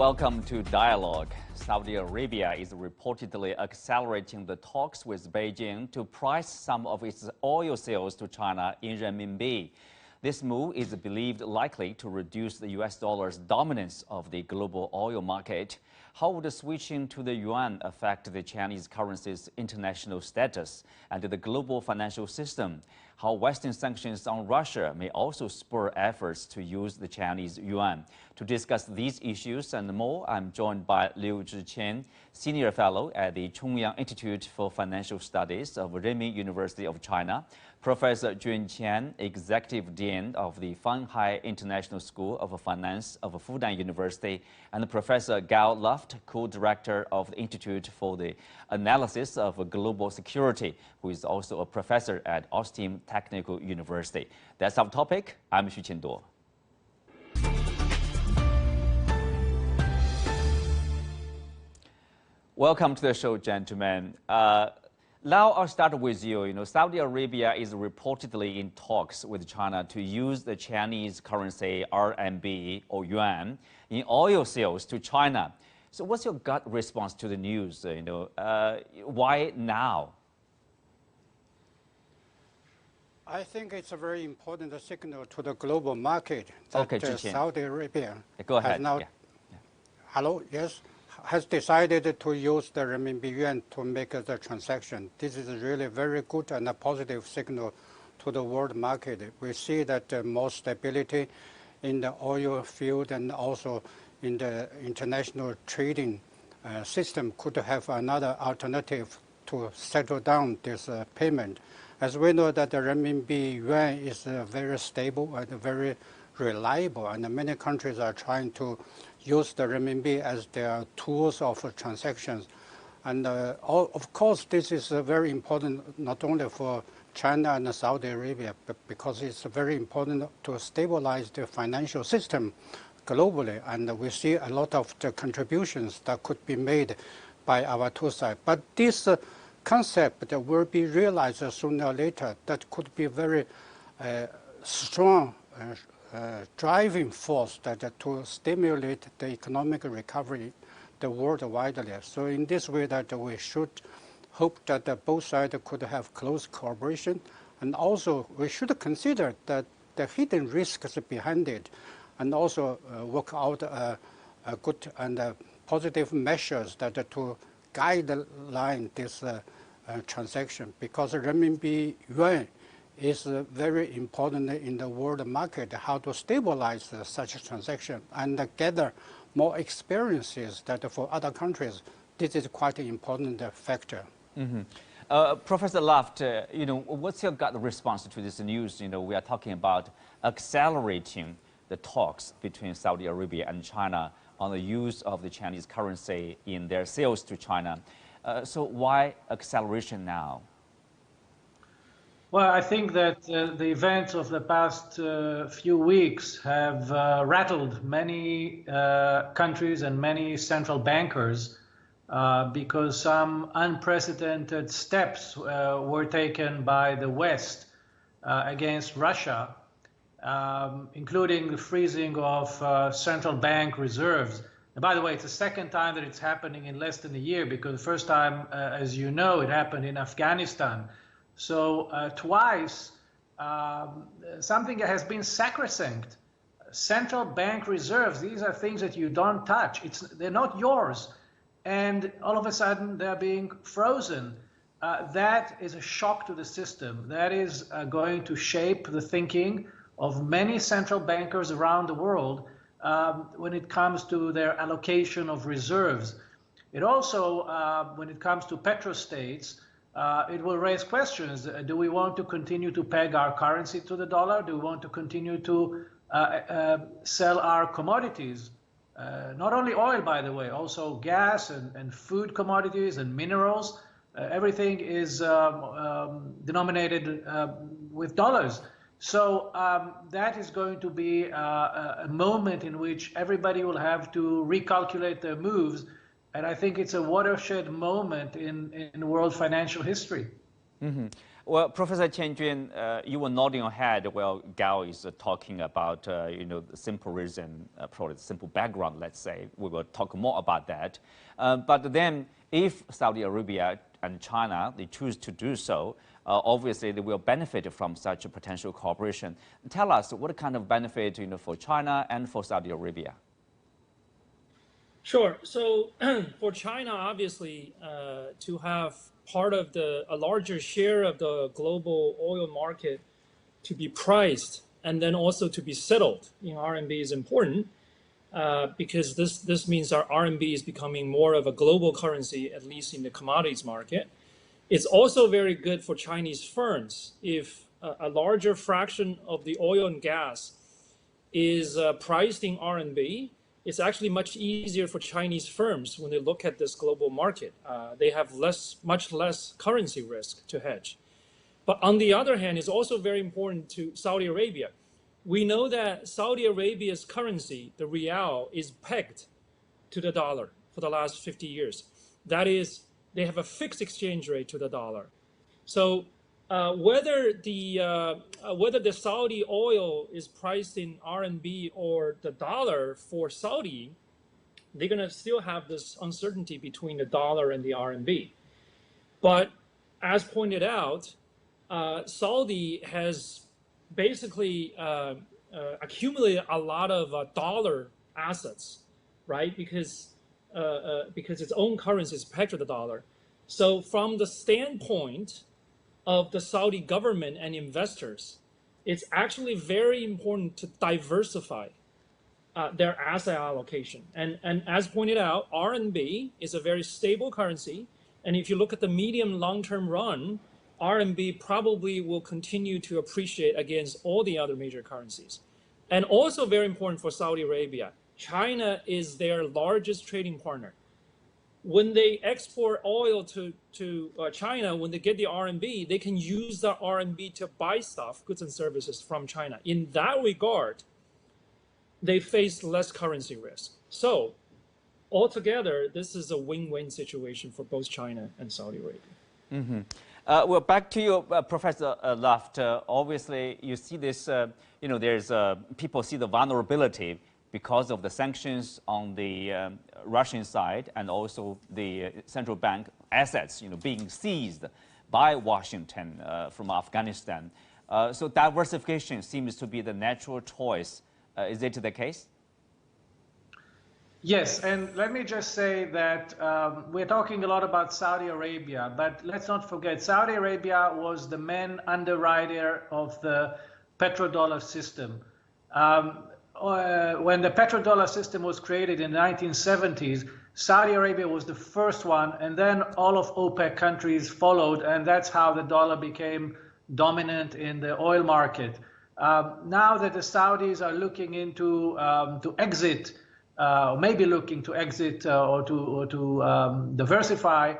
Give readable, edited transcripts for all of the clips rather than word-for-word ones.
Welcome to Dialogue. Saudi Arabia is reportedly accelerating the talks with Beijing to price some of its oil sales to China in RMB. This move is believed likely to reduce the US dollar's dominance of the global oil market. How would switching to the yuan affect the Chinese currency's international status and the global financial system? How Western sanctions on Russia may also spur efforts to use the Chinese yuan. To discuss these issues and more, I'm joined by Zhiqin, Senior Fellow at the Chongyang Institute for Financial Studies of Renmin University of China, Professor Jun Qian, Executive Dean of the Fanhai International School of Finance of Fudan University, and Professor Gao Luft, Co-Director of the Institute for the Analysis of Global Security, who is also a professor at Austin Technical University. That's our topic. I'm Xu Qinduo. Welcome to the show, gentlemen. Now I'll start with you. Saudi Arabia is reportedly in talks with China to use the Chinese currency RMB or yuan in oil sales to China. So what's your gut response to the news? Why now? I think it's a very important signal to the global market that Saudi Arabia has now, has decided to use the RMB yuan to make the transaction. This is really very good and a positive signal to the world market. We see that more stability in the oil field and also in the international trading system could have another alternative to settle down this payment. As we know that the RMB yuan is very stable and very reliable, and many countries are trying to use the RMB as their tools of transactions. And of course, this is very important not only for China and Saudi Arabia, but because it's very important to stabilize the financial system globally. And we see a lot of the contributions that could be made by our two sides. But this concept will be realized sooner or later. That could be very strong driving force to stimulate the economic recovery the world widely. So in this way that we should hope that both sides could have close cooperation, and also we should consider that the hidden risks behind it, and also work out a good and positive measures to guideline this transaction, because RMB yuan is very important in the world market, how to stabilize such a transaction and gather more experiences that for other countries, this is quite an important factor. Professor Luft, what's your gut response to this news? We are talking about accelerating the talks between Saudi Arabia and China on the use of the Chinese currency in their sales to China. So why acceleration now? Well, I think that the events of the past few weeks have rattled many countries and many central bankers because some unprecedented steps were taken by the West against Russia, including the freezing of central bank reserves. And by the way, it's the second time that it's happening in less than a year, because the first time, as you know, it happened in Afghanistan. So twice, something that has been sacrosanct. Central bank reserves, these are things that you don't touch. They're not yours. And all of a sudden, they're being frozen. That is a shock to the system. That is going to shape the thinking of many central bankers around the world when it comes to their allocation of reserves. It also, when it comes to petrostates, it will raise questions. Do we want to continue to peg our currency to the dollar? Do we want to continue to sell our commodities? Not only oil, by the way, also gas and food commodities and minerals. Everything is denominated with dollars. So that is going to be a moment in which everybody will have to recalculate their moves. And I think it's a watershed moment in world financial history. Well, Professor Qian Jun, you were nodding your head while Gao is talking about, the simple reason, probably the simple background, let's say. We will talk more about that. But then if Saudi Arabia and China, they choose to do so, obviously they will benefit from such a potential cooperation. Tell us what kind of benefit, for China and for Saudi Arabia? Sure. So for China, obviously, to have part of a larger share of the global oil market to be priced and then also to be settled in RMB is important because this means our RMB is becoming more of a global currency, at least in the commodities market. It's also very good for Chinese firms if a larger fraction of the oil and gas is priced in RMB. It's actually much easier for Chinese firms when they look at this global market. They have much less currency risk to hedge. But on the other hand, it's also very important to Saudi Arabia. We know that Saudi Arabia's currency, the rial, is pegged to the dollar for the last 50 years. That is, they have a fixed exchange rate to the dollar. So whether the Saudi oil is priced in RMB or the dollar for Saudi, they're going to still have this uncertainty between the dollar and the RMB. But as pointed out, Saudi has basically accumulated a lot of dollar assets, right? Because its own currency is pegged to the dollar. So from the standpoint of the Saudi government and investors, it's actually very important to diversify their asset allocation. And as pointed out, RMB is a very stable currency. And if you look at the medium long-term run, RMB probably will continue to appreciate against all the other major currencies. And also very important for Saudi Arabia, China is their largest trading partner. When they export oil to China, when they get the RMB, they can use the RMB to buy stuff, goods and services from China. In that regard, they face less currency risk. So altogether, this is a win-win situation for both China and Saudi Arabia. Mm-hmm. Well, back to you, Professor Luft. Obviously, you see this, there's people see the vulnerability because of the sanctions on the Russian side and also the central bank assets, being seized by Washington from Afghanistan. So diversification seems to be the natural choice. Is it the case? Yes, and let me just say that we're talking a lot about Saudi Arabia, but let's not forget Saudi Arabia was the main underwriter of the petrodollar system. When the petrodollar system was created in the 1970s, Saudi Arabia was the first one, and then all of OPEC countries followed, and that's how the dollar became dominant in the oil market. Now that the Saudis are looking into to exit, maybe looking to exit or to diversify,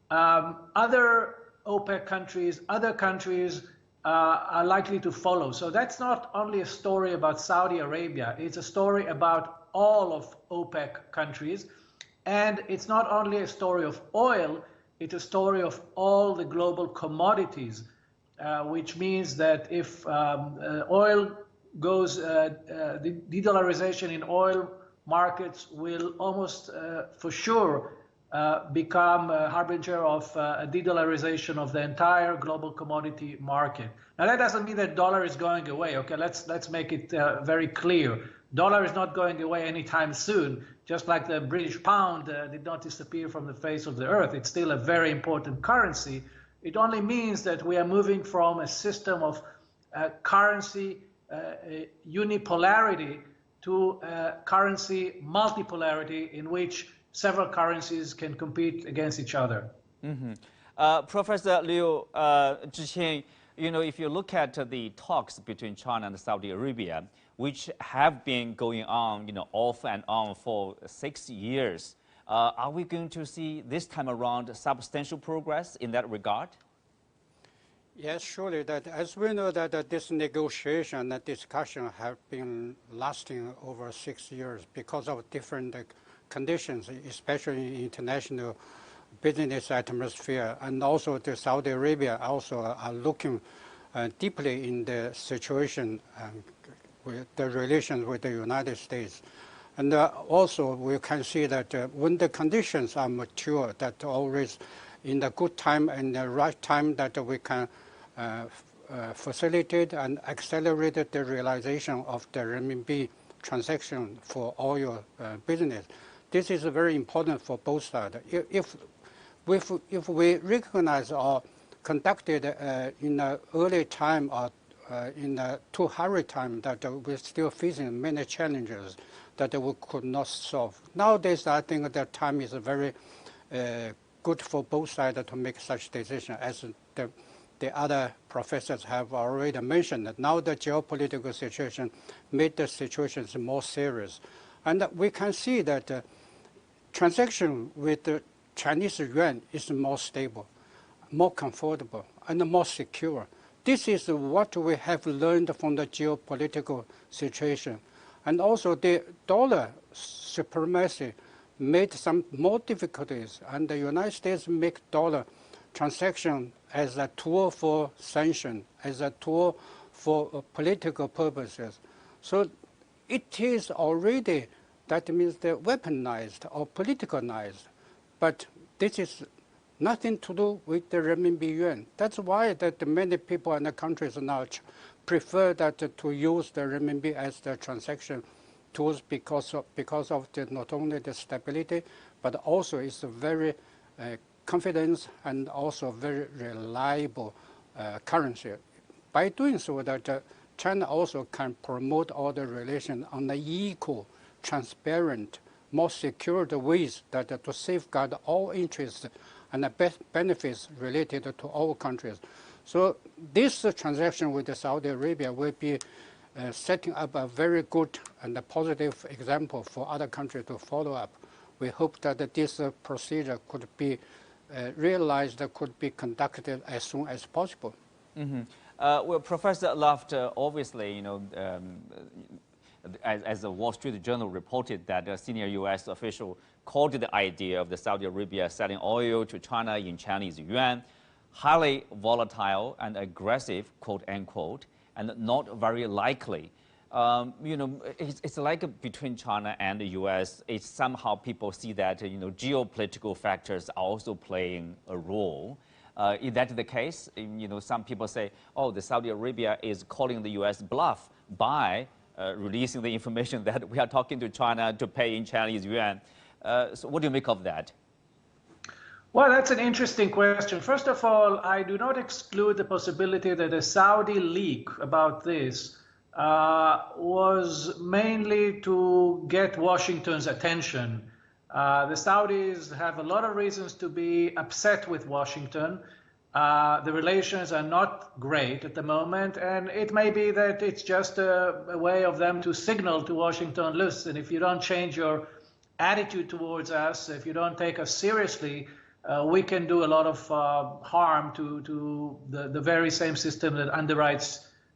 other OPEC countries, other countries are likely to follow. So that's not only a story about Saudi Arabia, it's a story about all of OPEC countries. And it's not only a story of oil, it's a story of all the global commodities, which means that if oil goes, the de-dollarization in oil markets will almost for sure become a harbinger of a de-dollarization of the entire global commodity market. Now that doesn't mean that dollar is going away. Okay, let's make it very clear. Dollar is not going away anytime soon. Just like the British pound did not disappear from the face of the earth, it's still a very important currency. It only means that we are moving from a system of currency unipolarity to currency multipolarity in which several currencies can compete against each other. Mm-hmm. Professor Liu, Zhiqin, if you look at the talks between China and Saudi Arabia, which have been going on, off and on for 6 years, are we going to see this time around substantial progress in that regard? Yes, surely. That as we know that this negotiation and discussion have been lasting over 6 years because of different conditions, especially in international business atmosphere, and also the Saudi Arabia also are looking deeply in the situation with the relations with the United States. And also we can see that when the conditions are mature, that always in the good time and the right time that we can facilitate and accelerate the realization of the RMB transaction for oil business. This is very important for both sides. If we recognize or conducted in an early time or in a too hurried time that we're still facing many challenges that we could not solve. Nowadays, I think the time is very good for both sides to make such decisions, as the other professors have already mentioned. That now the geopolitical situation made the situations more serious. And we can see that transaction with the Chinese yuan is more stable, more comfortable, and more secure. This is what we have learned from the geopolitical situation. And also the dollar supremacy made some more difficulties, and the United States make dollar transaction as a tool for sanction, as a tool for political purposes. So it is already, that means they're weaponized or politicalized, but this is nothing to do with the renminbi yuan. That's why that many people in the countries now prefer that to use the renminbi as the transaction tools because of the, not only the stability, but also it's a very confidence and also very reliable currency. By doing so, that China also can promote all the relations on the equal, transparent, more secured ways that to safeguard all interests and the best benefits related to all countries. So this transaction with Saudi Arabia will be setting up a very good and a positive example for other countries to follow up. We hope that this procedure could be realized, could be conducted as soon as possible. Mm-hmm. Well, Professor Luft, obviously, you know, as the Wall Street Journal reported that a senior U.S. official called the idea of the Saudi Arabia selling oil to China in Chinese yuan highly volatile and aggressive, quote unquote, and not very likely. You know, it's like between China and the U.S. It's somehow people see that, you know, geopolitical factors are also playing a role. Is that the case? You know, some people say, oh, the Saudi Arabia is calling the U.S. bluff by releasing the information that we are talking to China to pay in Chinese yuan. So what do you make of that? Well, that's an interesting question. First of all, I do not exclude the possibility that a Saudi leak about this was mainly to get Washington's attention. The Saudis have a lot of reasons to be upset with Washington. The relations are not great at the moment, and it may be that it's just a way of them to signal to Washington, listen, if you don't change your attitude towards us, if you don't take us seriously, we can do a lot of harm to the very same system that underwrites